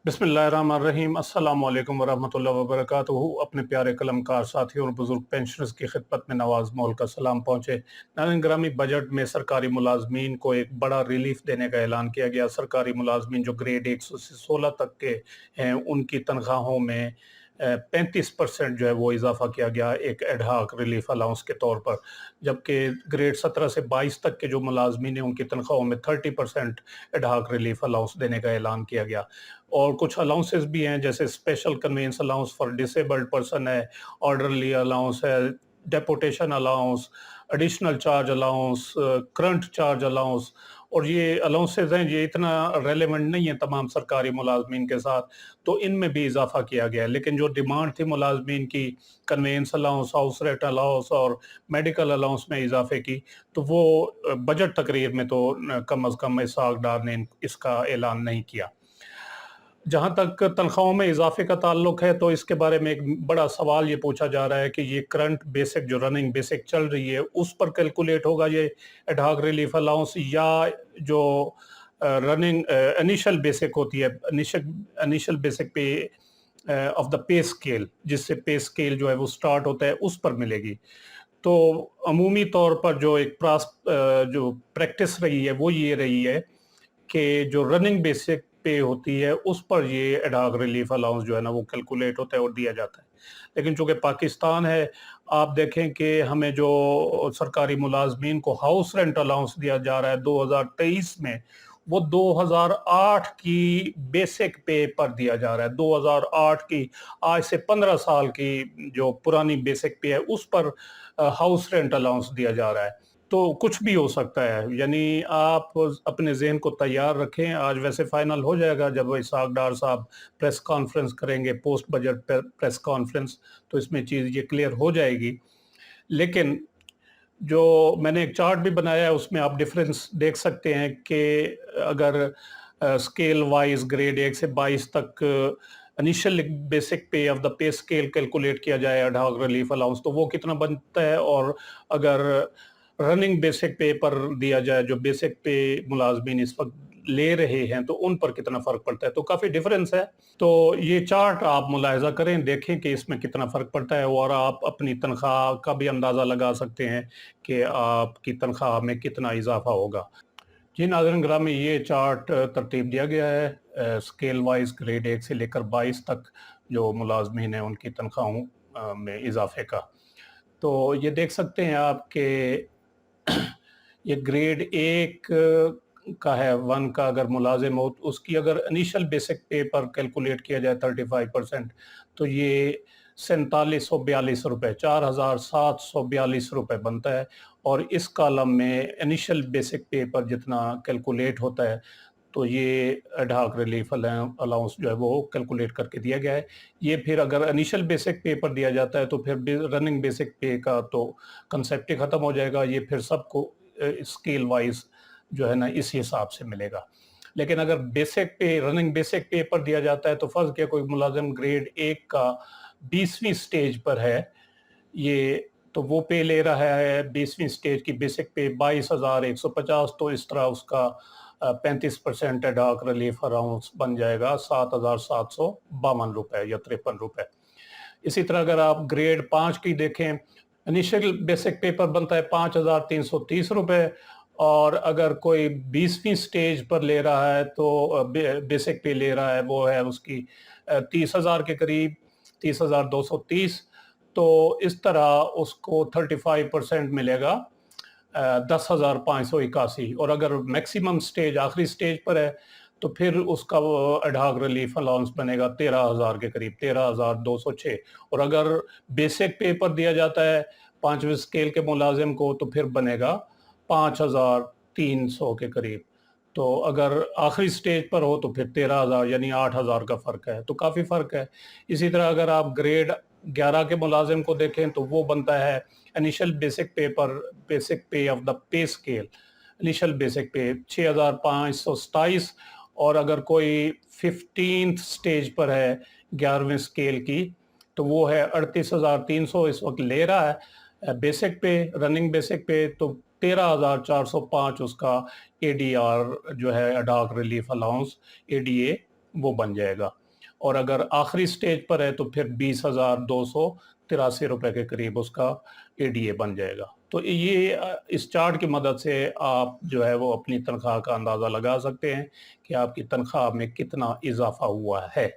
बिस्मिल्लाहिर्रहमानिर्रहीम। अस्सलाम वालेकुम वरहमतुल्लाहि वबरकातुहू। अपने प्यारे कलमकार साथियों और बुजुर्ग पेंशनर्स की खिदमत में नवाज मोल का सलाम पहुँचे। नाज़रीन ग्रामी, बजट में सरकारी मुलाजमीन को एक बड़ा रिलीफ देने का ऐलान किया गया। सरकारी मुलाजमीन जो ग्रेड 1 से 16 तक के हैं, उनकी तनख्वाहों में 35% जो है वो इजाफा किया गया एक एडहाक रिलीफ अलाउंस के तौर पर। जबकि ग्रेड 17 से 22 तक के जो मुलाजमीन हैं, उनकी तनख्वाहों में 30% एडहाक रिलीफ अलाउंस देने का ऐलान किया गया। और कुछ अलाउंसेस भी हैं, जैसे special convince allowance for disabled person है, ऑर्डरली अलाउंस है, deputation allowance, additional charge allowance, current charge allowance. और ये अलाउंसेस हैं, ये इतना रेलेवेंट नहीं है तमाम सरकारी मुलाजमीन के साथ, तो इनमें भी इजाफा किया गया है। लेकिन जो डिमांड थी मुलाजमीन की convince allowance, house rent allowance और मेडिकल अलाउंस में इजाफे की, तो वो बजट तकरीर में तो कम अज़ कम इसहाक डार ने इसका ऐलान नहीं किया। जहाँ तक तनख्वाहों में इजाफे का ताल्लुक है, तो इसके बारे में एक बड़ा सवाल ये पूछा जा रहा है कि ये करंट बेसिक जो रनिंग बेसिक चल रही है, उस पर कैलकुलेट होगा ये एडहॉक रिलीफ अलाउंस, या जो रनिंग इनिशियल बेसिक होती है, इनिशियल बेसिक पे ऑफ द पे स्केल, जिससे पे स्केल जो है वो स्टार्ट होता है, उस पर मिलेगी। तो अमूमी तौर पर जो जो प्रैक्टिस रही है वो ये रही है कि जो रनिंग बेसिक पे होती है, उस पर ये एडहॉक रिलीफ अलाउंस जो है ना वो कैलकुलेट होता है और दिया जाता है। लेकिन चूंकि पाकिस्तान है, आप देखें कि हमें जो सरकारी मुलाजमीन को हाउस रेंट अलाउंस दिया जा रहा है 2023 में, वो 2008 की बेसिक पे पर दिया जा रहा है। 2008 की, आज से 15 साल की जो पुरानी बेसिक पे है, उस पर हाउस रेंट अलाउंस दिया जा रहा है। तो कुछ भी हो सकता है, यानी आप अपने ज़हन को तैयार रखें। आज वैसे फाइनल हो जाएगा जब इसहाक डार साहब प्रेस कॉन्फ्रेंस करेंगे, पोस्ट बजट प्रेस कॉन्फ्रेंस, तो इसमें चीज़ ये क्लियर हो जाएगी। लेकिन जो मैंने एक चार्ट भी बनाया है, उसमें आप डिफरेंस देख सकते हैं कि अगर स्केल वाइज ग्रेड 1 से 22 तक इनिशियल बेसिक पे of the pay scale calculate किया जाए एडहॉक रिलीफ अलाउंस, तो वो कितना बनता है, और अगर रनिंग बेसिक पे पर दिया जाए, जो बेसिक पे मुलाजमीन इस वक्त ले रहे हैं, तो उन पर कितना फर्क पड़ता है। तो काफी डिफरेंस है। तो ये चार्ट आप मुलाहिजा करें, देखें कि इसमें कितना फ़र्क पड़ता है, और आप अपनी तनख्वाह का भी अंदाज़ा लगा सकते हैं कि आपकी तनख्वाह में कितना इजाफा होगा। जी नाज़रीन ग्रामी, ये चार्ट तरतीब दिया गया है स्केल वाइज ग्रेड 1 से लेकर 22 तक जो मुलाजमीन हैं उनकी तनख्वाहों में इजाफे का। तो ये देख सकते हैं आप कि ये ग्रेड 1 का है, 1 का अगर मुलाजिम हो तो उसकी अगर इनिशियल बेसिक पे पर कैलकुलेट किया जाए 35%, तो ये 4742 रुपये, 4742 रुपये बनता है। और इस कॉलम में इनिशियल बेसिक पे पर जितना कैलकुलेट होता है, तो ये एडहॉक रिलीफ अलाउंस जो है वो कैलकुलेट करके दिया गया है। ये फिर अगर इनिशियल बेसिक पे पर दिया जाता है, तो फिर रनिंग बेसिक पे का तो कंसेप्ट ही ख़त्म हो जाएगा। ये फिर सबको स्केल वाइज जो है ना इस हिसाब से मिलेगा। लेकिन अगर बेसिक पे, रनिंग बेसिक पे पर दिया जाता है, तो फर्ज किया कोई मुलाजिम ग्रेड 1 का 20वीं स्टेज पर है, ये तो वो पे ले रहा है 20वीं स्टेज की बेसिक पे 22,150, तो इस तरह उसका 35% एडहॉक रिलीफ अलाउंस बन जाएगा 7,752 रुपये या 53 रुपये। इसी तरह अगर आप ग्रेड 5 की देखें, इनिशियल बेसिक पेपर बनता है 5,330 रुपये, और अगर कोई 20वीं स्टेज पर ले रहा है तो बेसिक पे ले रहा है, वो है उसकी 30,000 के करीब, 30,230। तो इस तरह उसको 35% मिलेगा 10,581। और अगर मैक्सिमम स्टेज, आखिरी स्टेज पर है, तो फिर उसका वो एडहॉक रिलीफ अलाउंस बनेगा 13,000 के करीब, 13,206। और अगर बेसिक पे पर दिया जाता है 5वें स्केल के मुलाजिम को, तो फिर बनेगा 5,300 के करीब। तो अगर आखिरी स्टेज पर हो तो फिर 13,000, यानी 8,000 का फ़र्क है, तो काफ़ी फ़र्क है। इसी तरह अगर आप ग्रेड 11 के मुलाजिम को देखें, तो वो बनता है इनिशियल बेसिक पे पर, बेसिक पे of the pay scale, initial basic पे 6,527। और अगर कोई 15th स्टेज पर है 11वें स्केल की, तो वो है 38,300 इस वक्त ले रहा है बेसिक पे, रनिंग बेसिक पे। तो 13,405 उसका एडीआर जो है एडहॉक रिलीफ अलाउंस, एडीए वो बन जाएगा। और अगर आखिरी स्टेज पर है तो फिर 20,283 रुपए के करीब उसका एडीए बन जाएगा। तो ये इस चार्ट की मदद से आप जो है वो अपनी तनख्वाह का अंदाज़ा लगा सकते हैं कि आपकी तनख्वाह में कितना इजाफा हुआ है।